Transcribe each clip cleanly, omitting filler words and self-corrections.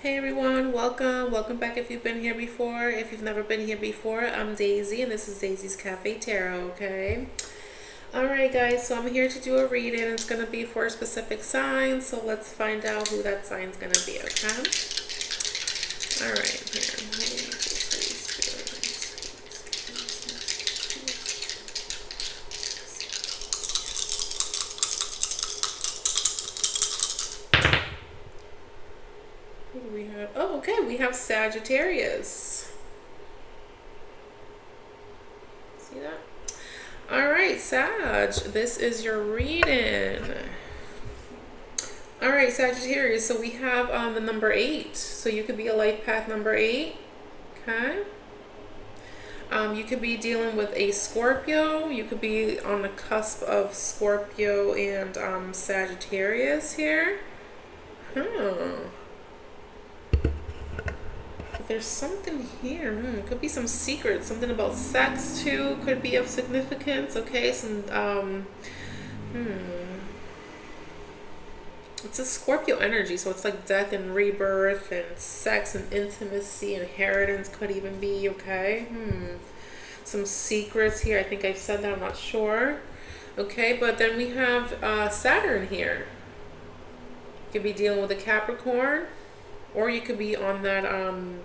Hey everyone, welcome back if you've been here before. If you've never been here before, I'm Daisy and this is Daisy's Cafe Tarot, okay? Alright guys, so I'm here to do a reading. It's going to be for a specific sign, so let's find out who that sign's going to be, okay? Alright, here. Who do we have? Oh, okay, we have Sagittarius. See that? Alright, Sag, this is your reading. Alright, Sagittarius, so we have the number 8. So you could be a life path number 8. Okay. You could be dealing with a Scorpio. You could be on the cusp of Scorpio and Sagittarius here. There's something here. Could be some secrets. Something about sex too. Could be of significance. Okay, it's a Scorpio energy, so it's like death and rebirth and sex and intimacy, inheritance could even be, okay? Some secrets here. I think I've said that, I'm not sure. Okay, but then we have Saturn here. You could be dealing with a Capricorn, or you could be on that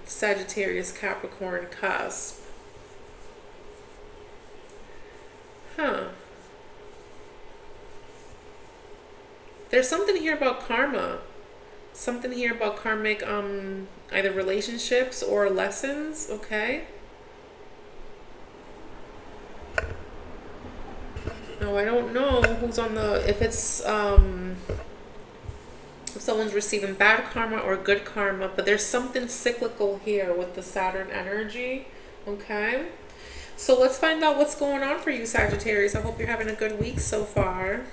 Sagittarius Capricorn cusp. There's something here about karma. Something here about karmic either relationships or lessons, okay? No, I don't know who's on the, if it's if someone's receiving bad karma or good karma, but there's something cyclical here with the Saturn energy, okay? So let's find out what's going on for you, Sagittarius. I hope you're having a good week so far.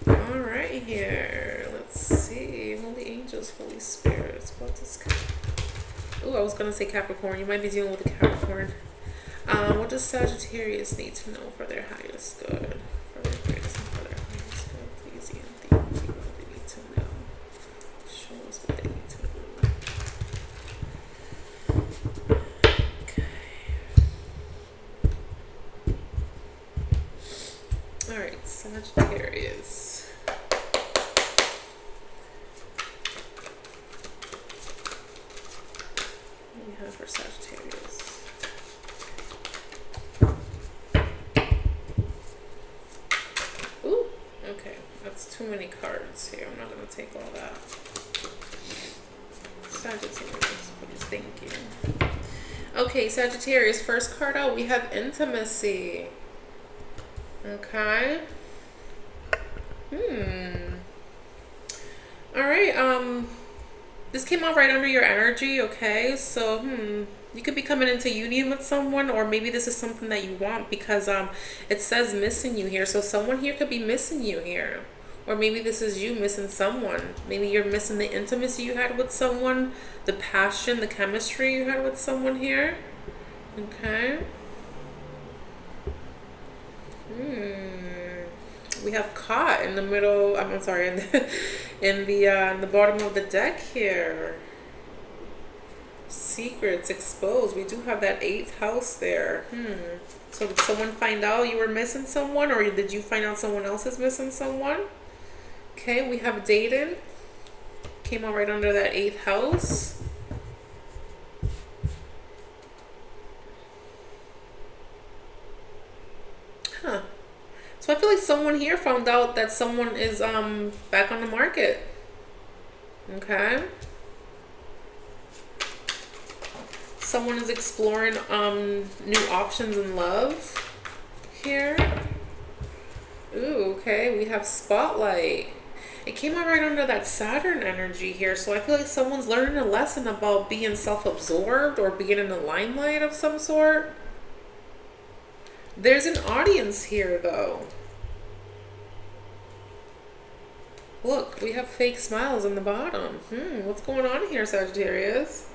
All right, here. Let's see. Holy angels, Holy spirits. What is? Oh, I was gonna say Capricorn. You might be dealing with a Capricorn. What does Sagittarius need to know for their highest good? For their greatest and for their highest good, please and thank you. What they need to know. Show us what they need to know. Okay. All right, Sagittarius. For Sagittarius. Ooh, okay. That's too many cards here. I'm not going to take all that. Sagittarius, please, thank you. Okay, Sagittarius, first card out, we have intimacy. Okay. All right, this came out right under your energy, okay? So, you could be coming into union with someone, or maybe this is something that you want because it says missing you here. So someone here could be missing you here. Or maybe this is you missing someone. Maybe you're missing the intimacy you had with someone, the passion, the chemistry you had with someone here. Okay. We have caught in the middle. I'm sorry, in the bottom of the deck here. Secrets exposed. We do have that 8th house there. So did someone find out you were missing someone, or did you find out someone else is missing someone? Okay, we have dated. Came out right under that 8th house. So I feel like someone here found out that someone is back on the market. Okay. Someone is exploring new options in love here. Ooh, okay. We have spotlight. It came out right under that Saturn energy here. So I feel like someone's learning a lesson about being self-absorbed or being in the limelight of some sort. There's an audience here, though. Look, we have fake smiles in the bottom. What's going on here, Sagittarius?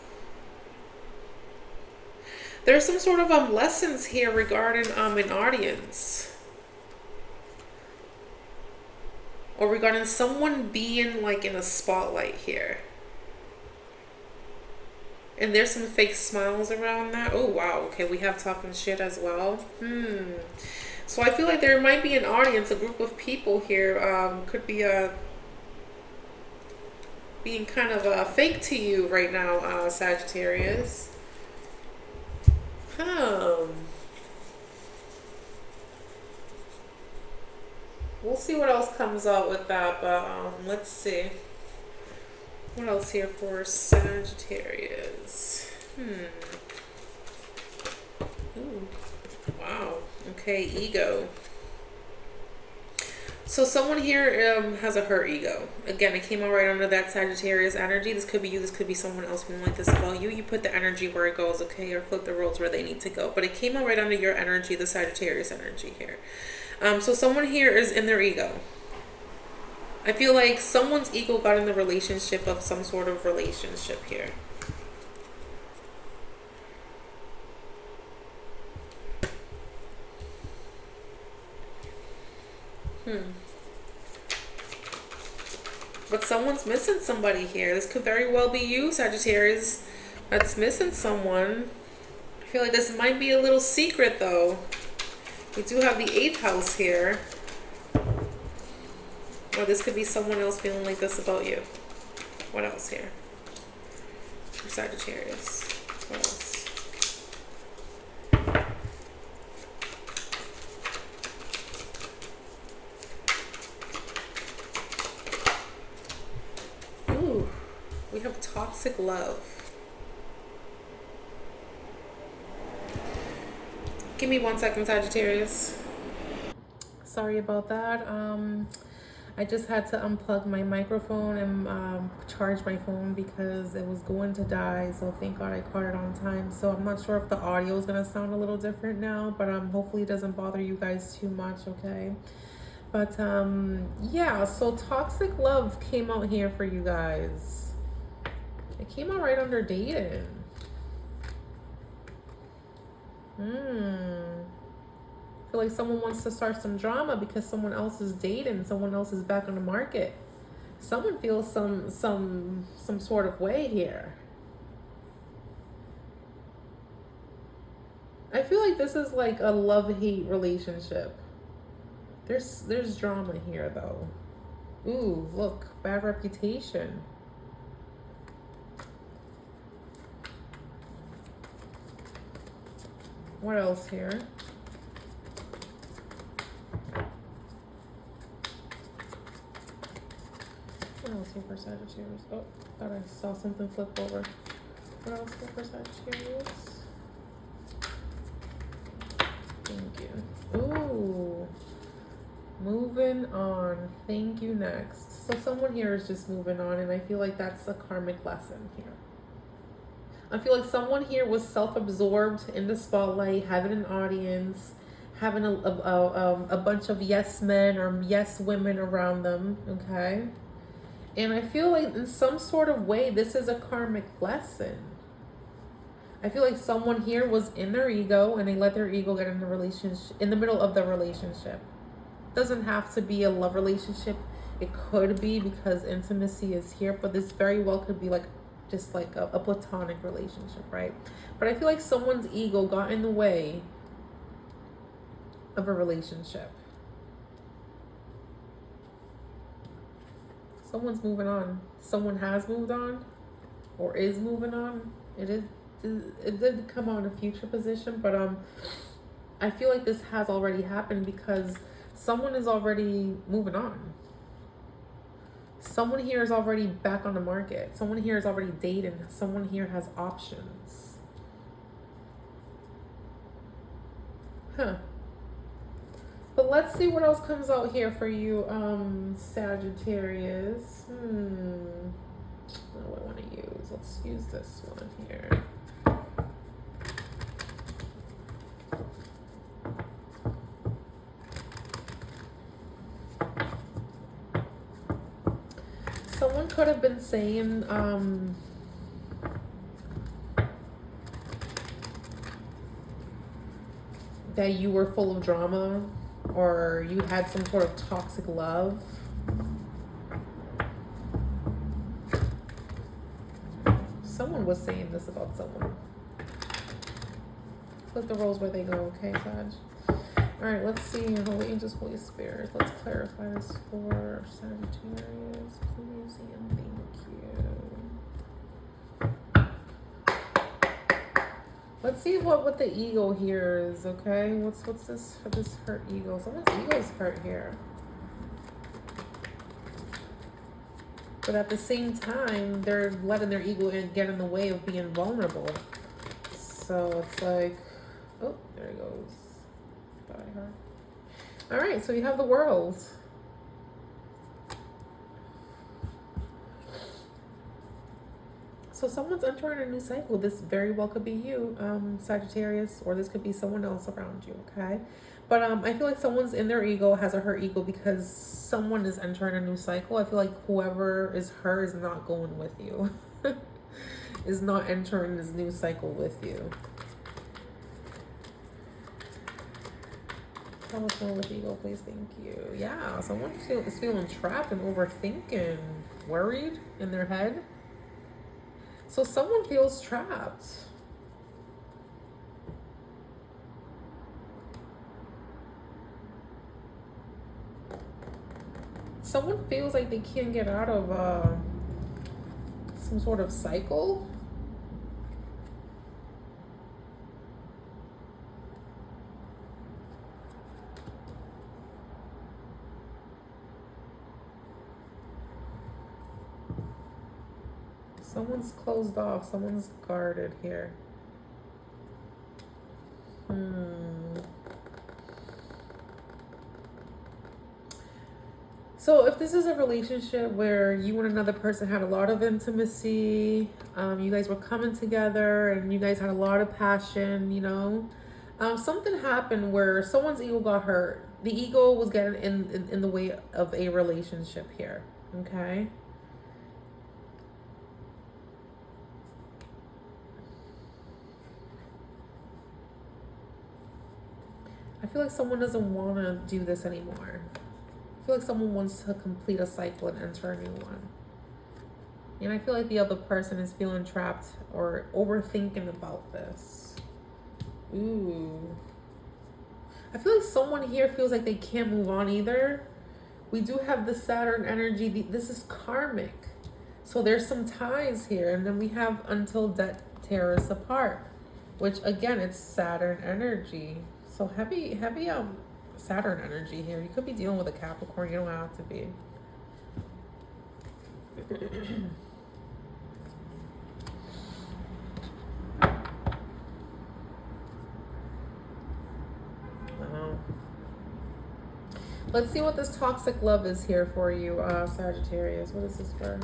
There's some sort of lessons here regarding an audience. or regarding someone being like in a spotlight here. And there's some fake smiles around that. Oh, wow. Okay, we have talking shit as well. So I feel like there might be an audience, a group of people here. Could be being kind of fake to you right now, Sagittarius. We'll see what else comes out with that, but let's see. What else here for Sagittarius? Ooh. Wow. Okay, ego. So someone here has a hurt ego. Again, it came out right under that Sagittarius energy. This could be you. This could be someone else feeling like this about you. You put the energy where it goes, okay? Or flip the roles where they need to go. But it came out right under your energy, the Sagittarius energy here. So someone here is in their ego. I feel like someone's ego got in the relationship of some sort of relationship here. But someone's missing somebody here. This could very well be you, Sagittarius, that's missing someone. I feel like this might be a little secret, though. We do have the 8th house here. Or this could be someone else feeling like this about you. What else here? For Sagittarius. What else? Ooh, we have toxic love. Give me 1 second, Sagittarius. Sorry about that. I just had to unplug my microphone and charge my phone because it was going to die. So thank God I caught it on time. So I'm not sure if the audio is going to sound a little different now, but hopefully it doesn't bother you guys too much, okay? But yeah, so toxic love came out here for you guys. It came out right under dating. I feel like someone wants to start some drama because someone else is dating, someone else is back on the market. Someone feels some sort of way here. I feel like this is like a love-hate relationship. There's drama here though. Ooh, look, bad reputation. What else here? What else here for Sagittarius? Oh, thought I saw something flip over. What else here for Sagittarius? Thank you. Ooh. Moving on. Thank you, next. So someone here is just moving on, and I feel like that's a karmic lesson here. I feel like someone here was self-absorbed in the spotlight, having an audience, having a bunch of yes men or yes women around them, okay? And I feel like in some sort of way, this is a karmic lesson. I feel like someone here was in their ego and they let their ego get in the relationship, in the middle of the relationship. It doesn't have to be a love relationship. It could be because intimacy is here, but this very well could be like just like a platonic relationship, right? But I feel like someone's ego got in the way of a relationship. Someone's moving on. Someone has moved on or is moving on. It did come out in a future position, but I feel like this has already happened because someone is already moving on. Someone here is already back on the market. Someone here is already dating. Someone here has options. But let's see what else comes out here for you, Sagittarius. What do I want to use? Let's use this one here. Someone could have been saying, that you were full of drama or you had some sort of toxic love. someone was saying this about someone. Flip the roles where they go, okay, Sag? Alright, let's see. Holy Angels, Holy Spirit. Let's clarify this for Sagittarius. Please and thank you. Let's see what the ego here is, okay? What's this hurt ego? Someone's ego is hurt here. But at the same time, they're letting their ego get in the way of being vulnerable. So it's like, oh, there it goes. All right, so you have the World. So someone's entering a new cycle. This very well could be you, Sagittarius, or this could be someone else around you, okay? But I feel like someone's in their ego, has a hurt ego because someone is entering a new cycle. I feel like whoever is her is not going with you. Is not entering this new cycle with you. Tell us more with ego, please. Thank you. Yeah, someone is feeling trapped and overthinking, worried in their head. So someone feels trapped. Someone feels like they can't get out of some sort of cycle. Someone's closed off. Someone's guarded here. So if this is a relationship where you and another person had a lot of intimacy, you guys were coming together and you guys had a lot of passion, you know, something happened where someone's ego got hurt. The ego was getting in the way of a relationship here, okay? I feel like someone doesn't want to do this anymore. I feel like someone wants to complete a cycle and enter a new one. And I feel like the other person is feeling trapped or overthinking about this. Ooh. I feel like someone here feels like they can't move on either. We do have the Saturn energy. This is karmic. So there's some ties here. And then we have until death tear us apart. Which again, it's Saturn energy. So heavy Saturn energy here. You could be dealing with a Capricorn. You don't have to be. Wow. Let's see what this toxic love is here for you, Sagittarius. What is this for?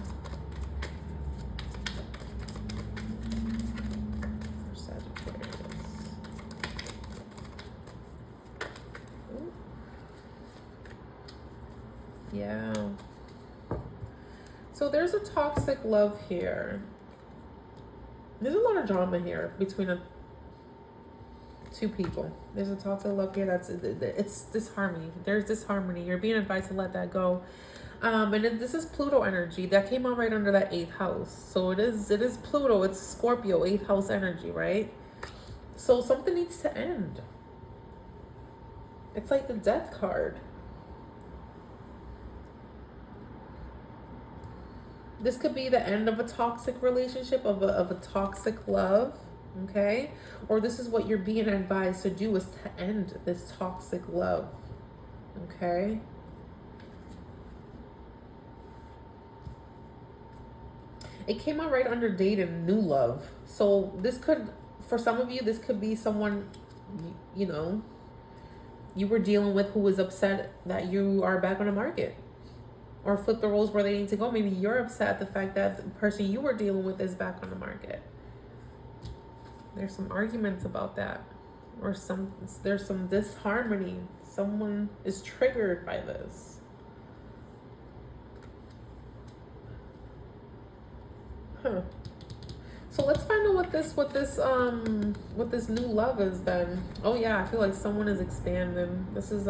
Yeah. So there's a toxic love here. There's a lot of drama here between two people. There's a toxic love here. It's disharmony. There's disharmony. You're being advised to let that go. And this is Pluto energy that came out right under that 8th house. So it is Pluto. It's Scorpio 8th house energy, right? So something needs to end. It's like the death card. This could be the end of a toxic relationship, of a toxic love, okay? Or this is what you're being advised to do, is to end this toxic love, okay? It came out right under dating, new love. So this could, for some of you, this could be someone, you know, you were dealing with who was upset that you are back on the market. Or flip the roles where they need to go. Maybe you're upset at the fact that the person you were dealing with is back on the market. There's some arguments about that. Or there's some disharmony. Someone is triggered by this. Huh. So let's find out what this new love is then. Oh yeah, I feel like someone is expanding. This is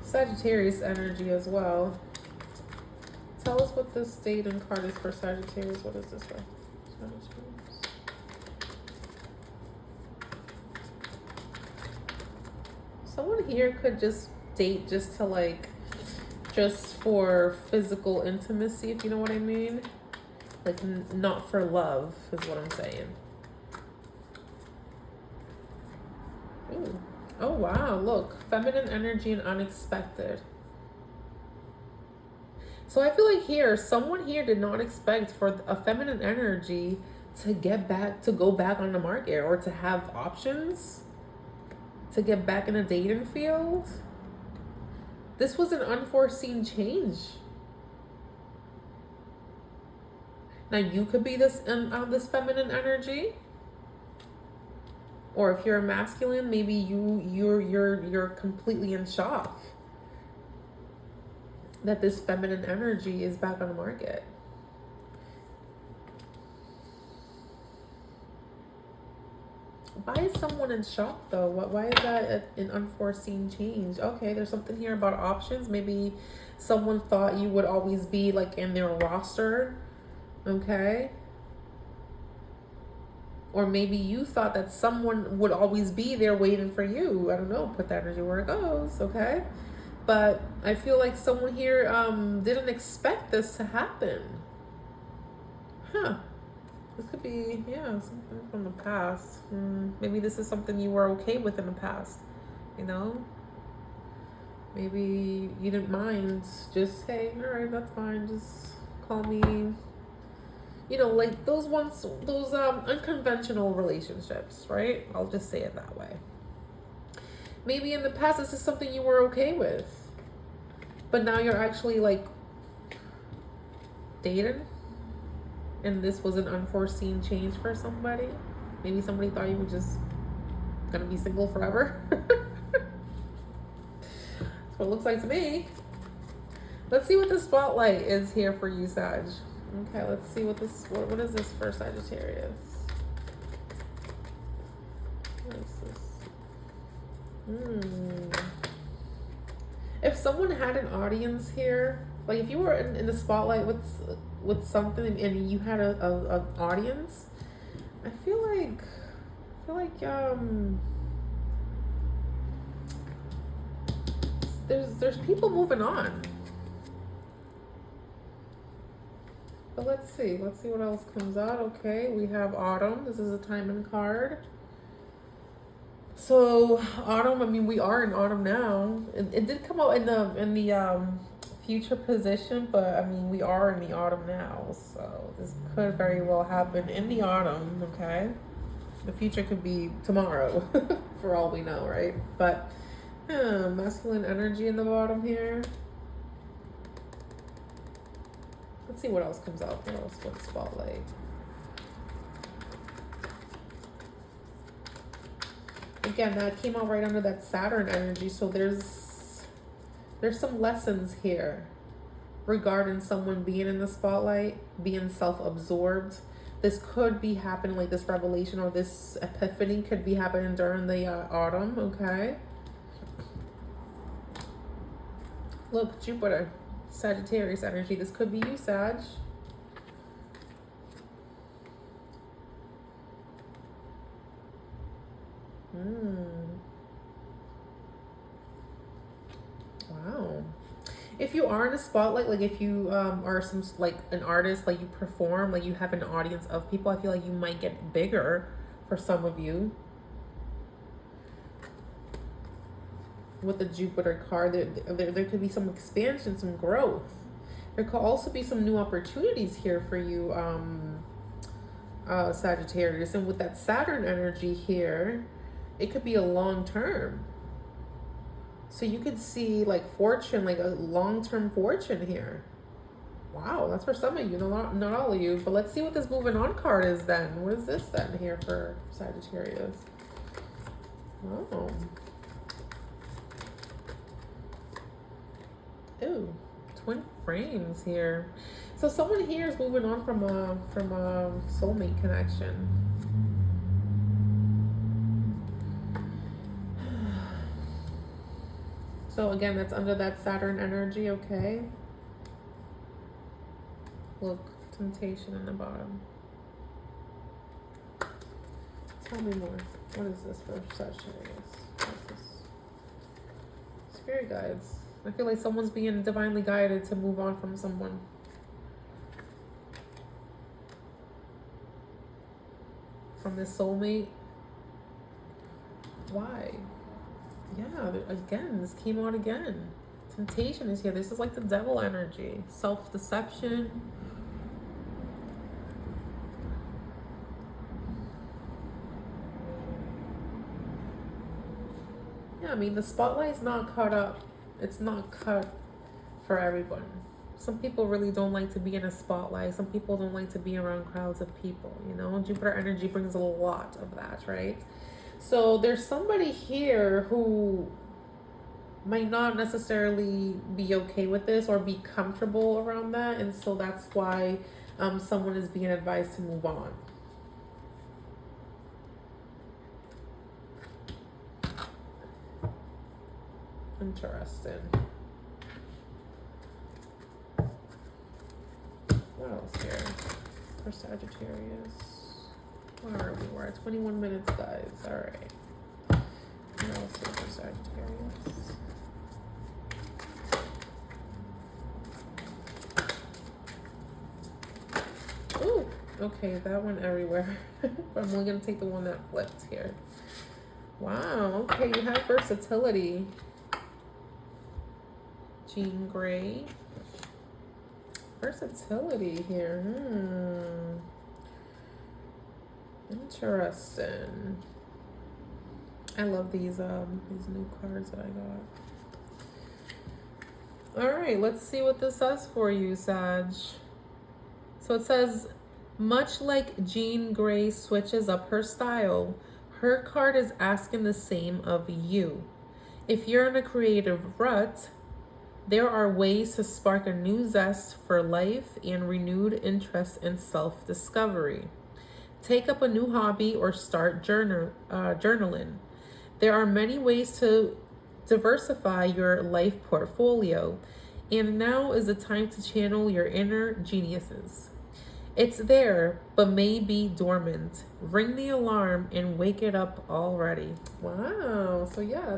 Sagittarius energy as well. Tell us what this date and card is for Sagittarius. What is this for? Someone here could just date just to like, just for physical intimacy, if you know what I mean. Like, not for love, is what I'm saying. Ooh. Oh, wow. Look. Feminine energy and unexpected. So I feel like here, someone here did not expect for a feminine energy to go back on the market, or to have options, to get back in the dating field. This was an unforeseen change. Now you could be this feminine energy, or if you're a masculine, maybe you're completely in shock that this feminine energy is back on the market. Why is someone in shock though? Why is that an unforeseen change? Okay, there's something here about options. Maybe someone thought you would always be like in their roster. Okay. Or maybe you thought that someone would always be there waiting for you. I don't know. Put that energy where it goes. Okay. But I feel like someone here didn't expect this to happen. Huh. This could be, yeah, something from the past. Maybe this is something you were okay with in the past. You know? Maybe you didn't mind. Just, hey, all right, that's fine. Just call me. You know, like those unconventional relationships, right? I'll just say it that way. Maybe in the past this is something you were okay with, but now you're actually like dating, and this was an unforeseen change for somebody. Maybe somebody thought you were just gonna be single forever. That's what it looks like to me. Let's see what the spotlight is here for you, Sag. Okay, let's see what is this for Sagittarius? What is this? If someone had an audience here, like if you were in the spotlight with something and you had an audience, I feel like there's people moving on. But let's see what else comes out. Okay, we have autumn. This is a timing card. So autumn, I mean, we are in autumn now. It did come out in the future position, but I mean, we are in the autumn now. So this could very well happen in the autumn. Okay, the future could be tomorrow, for all we know, right? But masculine energy in the bottom here. Let's see what else comes out. What else? What spotlight? Again, that came out right under that Saturn energy. So there's some lessons here regarding someone being in the spotlight, being self-absorbed. This could be happening, like this revelation or this epiphany could be happening during the autumn. Okay. Look, Jupiter. Sagittarius energy. This could be you, Sag. Wow. If you are in a spotlight, like if you are like an artist, like you perform, like you have an audience of people, I feel like you might get bigger for some of you. With the Jupiter card, there could be some expansion, some growth. There could also be some new opportunities here for you, Sagittarius. And with that Saturn energy here, it could be a long term. So you could see like fortune, like a long-term fortune here. Wow, that's for some of you, not all of you. But let's see what this moving on card is then. What is this then here for Sagittarius? Oh. Ooh, twin frames here. So someone here is moving on from a soulmate connection. So again, that's under that Saturn energy, okay? Look, temptation in the bottom. Tell me more. What is this for Sagittarius? What is this? Spirit guides. I feel like someone's being divinely guided to move on from someone. From this soulmate. Why? Yeah, again, this came out again. Temptation is here. This is like the devil energy. Self-deception. Yeah, I mean, the spotlight's not cut up. It's not cut for everyone. Some people really don't like to be in a spotlight. Some people don't like to be around crowds of people, you know? Jupiter energy brings a lot of that, right? So there's somebody here who might not necessarily be okay with this or be comfortable around that. And so that's why someone is being advised to move on. Interesting. What else here for Sagittarius? Where are we? We're at 21 minutes, guys. All right. What else here for Sagittarius? Ooh, okay, that went everywhere. But I'm only gonna take the one that flipped here. Wow, okay, you have versatility. Jean Grey. Versatility here. Interesting. I love these new cards that I got. All right, let's see what this says for you, Sag. So it says, much like Jean Grey switches up her style, her card is asking the same of you. If you're in a creative rut, there are ways to spark a new zest for life and renewed interest in self-discovery. Take up a new hobby or start journaling. There are many ways to diversify your life portfolio, and now is the time to channel your inner geniuses. It's there, but may be dormant. Ring the alarm and wake it up already. Wow. So yeah,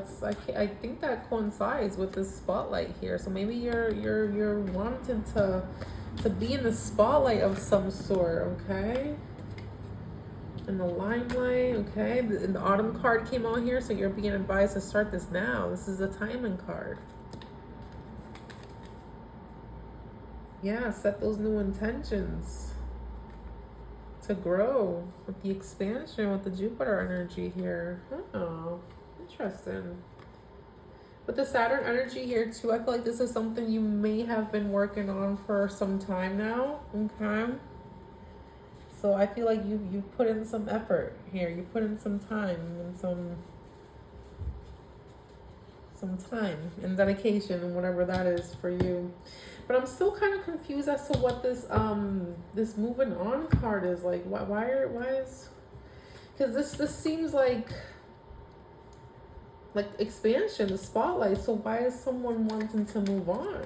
I think that coincides with this spotlight here. So maybe you're wanting to be in the spotlight of some sort, okay? In the limelight, okay? The autumn card came out here, so you're being advised to start this now. This is the timing card. Yeah, set those new intentions to grow with the expansion with the Jupiter energy here. Oh, interesting. With the Saturn energy here too, I feel like this is something you may have been working on for some time now. Okay. So I feel like you've put in some effort here. You put in some time and some time and dedication and whatever that is for you. But I'm still kind of confused as to what this this moving on card is like. Why is, because this seems like expansion, the spotlight. So why is someone wanting to move on?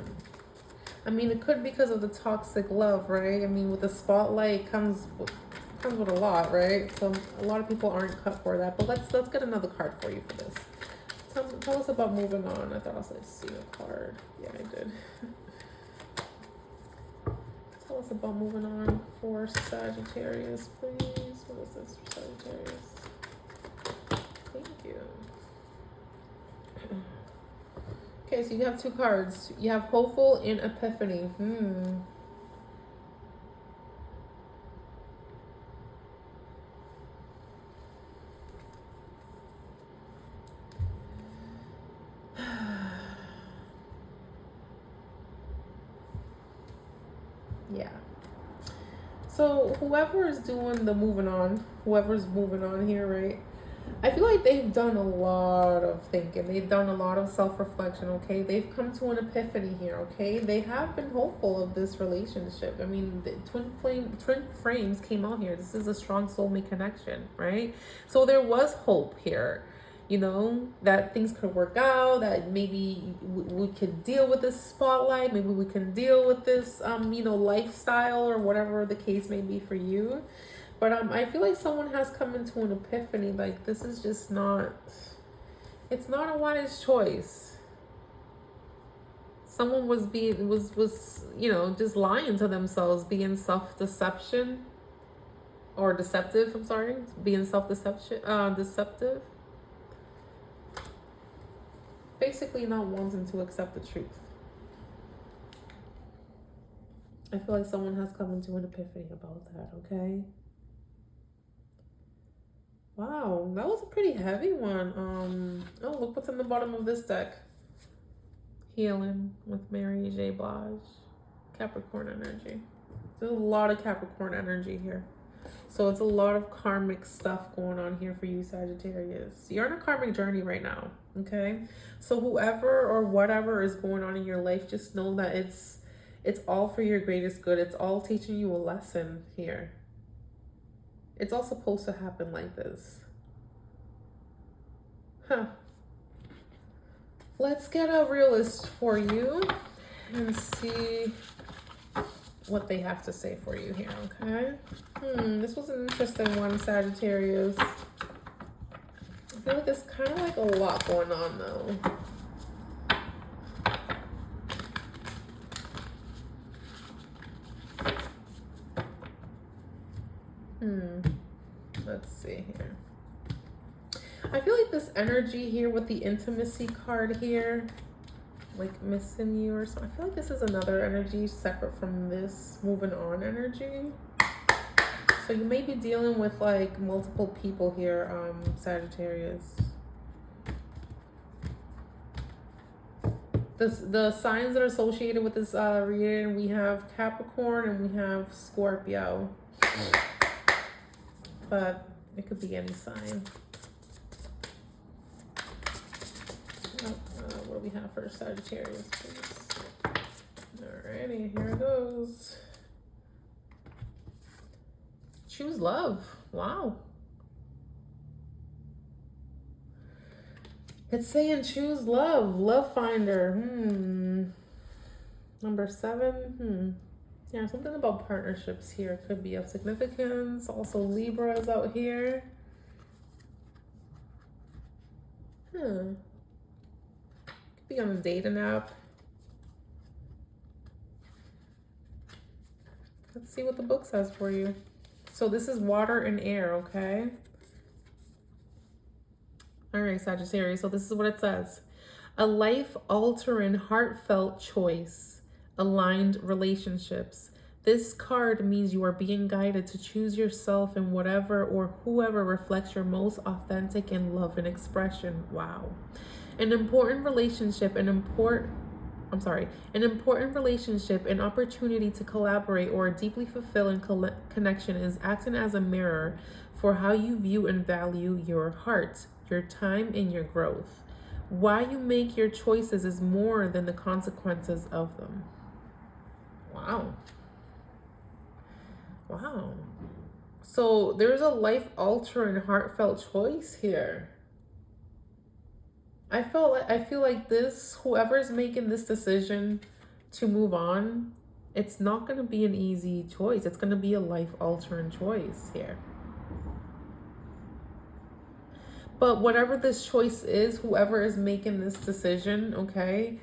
I mean, it could be because of the toxic love, right? I mean, with the spotlight comes with a lot, right? So a lot of people aren't cut for that. But let's get another card for you for this. Tell us about moving on. I thought I was like, see a card. Yeah, I did. Tell us about moving on for Sagittarius, please. What is this for Sagittarius? Thank you. Okay, so you have two cards. You have Hopeful and Epiphany. Yeah. So whoever is doing the whoever's moving on here, right? I feel like they've done a lot of thinking. They've done a lot of self-reflection, okay? They've come to an epiphany here, okay? They have been hopeful of this relationship. I mean, the twin frames came out here. This is a strong soulmate connection, right? So there was hope here, you know, that things could work out, that maybe we could deal with this spotlight, maybe we can deal with this, you know, lifestyle or whatever the case may be for you. But I feel like someone has come into an epiphany. Like this is just not. It's not a wise choice. Someone was just lying to themselves, being self-deception or deceptive. I'm sorry, being deceptive. Basically, not wanting to accept the truth. I feel like someone has come into an epiphany about that. Okay. Wow, that was a pretty heavy one. Oh, look what's in the bottom of this deck. Healing with Mary J. Blige. Capricorn energy. There's a lot of Capricorn energy here. So it's a lot of karmic stuff going on here for you, Sagittarius. You're on a karmic journey right now, okay? So whoever or whatever is going on in your life, just know that it's all for your greatest good. It's all teaching you a lesson here. It's all supposed to happen like this. Huh. Let's get a realist for you and see what they have to say for you here, okay? This was an interesting one, Sagittarius. I feel like there's kind of like a lot going on though. Let's see here. I feel like this energy here with the intimacy card here, like missing you or something. I feel like this is another energy separate from this moving on energy. So you may be dealing with like multiple people here, Sagittarius. The signs that are associated with this reading, we have Capricorn and we have Scorpio. But it could be any sign. What do we have for Sagittarius, please? Alrighty, here it goes. Choose love. Wow. It's saying choose love. Love finder. Number 7. Yeah, something about partnerships here could be of significance. Also, Libra is out here. Could be on a dating app. Let's see what the book says for you. So this is water and air, okay? All right, Sagittarius. So this is what it says. A life-altering, heartfelt choice. Aligned relationships. This card means you are being guided to choose yourself and whatever or whoever reflects your most authentic and loving expression. Wow. An important relationship, an important relationship, an opportunity to collaborate or a deeply fulfilling connection is acting as a mirror for how you view and value your heart, your time, and your growth. Why you make your choices is more than the consequences of them. Wow. Wow. So there's a life-altering, heartfelt choice here. I feel like whoever's making this decision to move on, it's not going to be an easy choice. It's going to be a life-altering choice here. But whatever this choice is, whoever is making this decision, okay,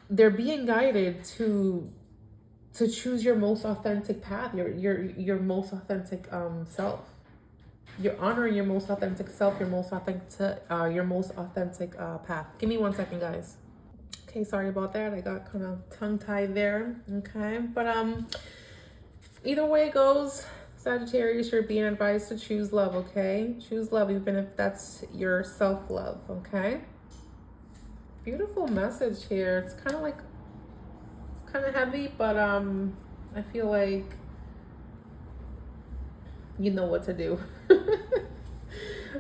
they're being guided to choose your most authentic path, your most authentic self. You're honoring your most authentic self, your most authentic path. Give me 1 second, guys. Okay, sorry about that. I got kind of tongue-tied there. Okay, but either way it goes, Sagittarius, you're being advised to choose love. Okay, choose love, even if that's your self-love. Okay. Beautiful message here. It's kind of heavy, but I feel like you know what to do.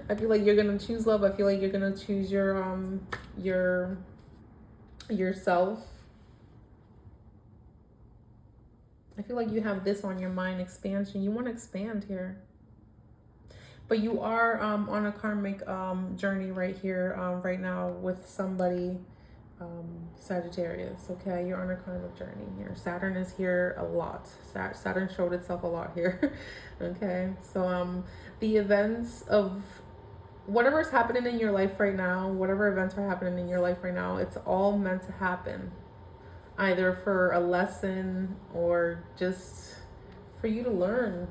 I feel like you're gonna choose love. I feel like you're gonna choose yourself. I feel like you have this on your mind, expansion. You want to expand here, but you are on a karmic journey right here, right now with somebody. Sagittarius, okay? You're on a karmic journey here. Saturn is here a lot. Saturn showed itself a lot here. Okay, so the events of whatever's happening in your life right now, whatever events are happening in your life right now, it's all meant to happen. Either for a lesson or just for you to learn.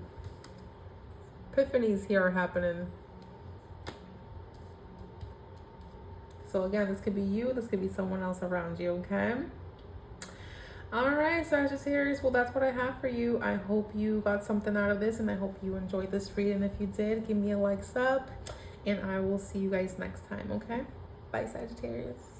Epiphanies here are happening. So again, this could be you, this could be someone else around you, okay? All right, Sagittarius, well, that's what I have for you. I hope you got something out of this, and I hope you enjoyed this reading. If you did, give me a like, sub, and I will see you guys next time, okay? Bye, Sagittarius.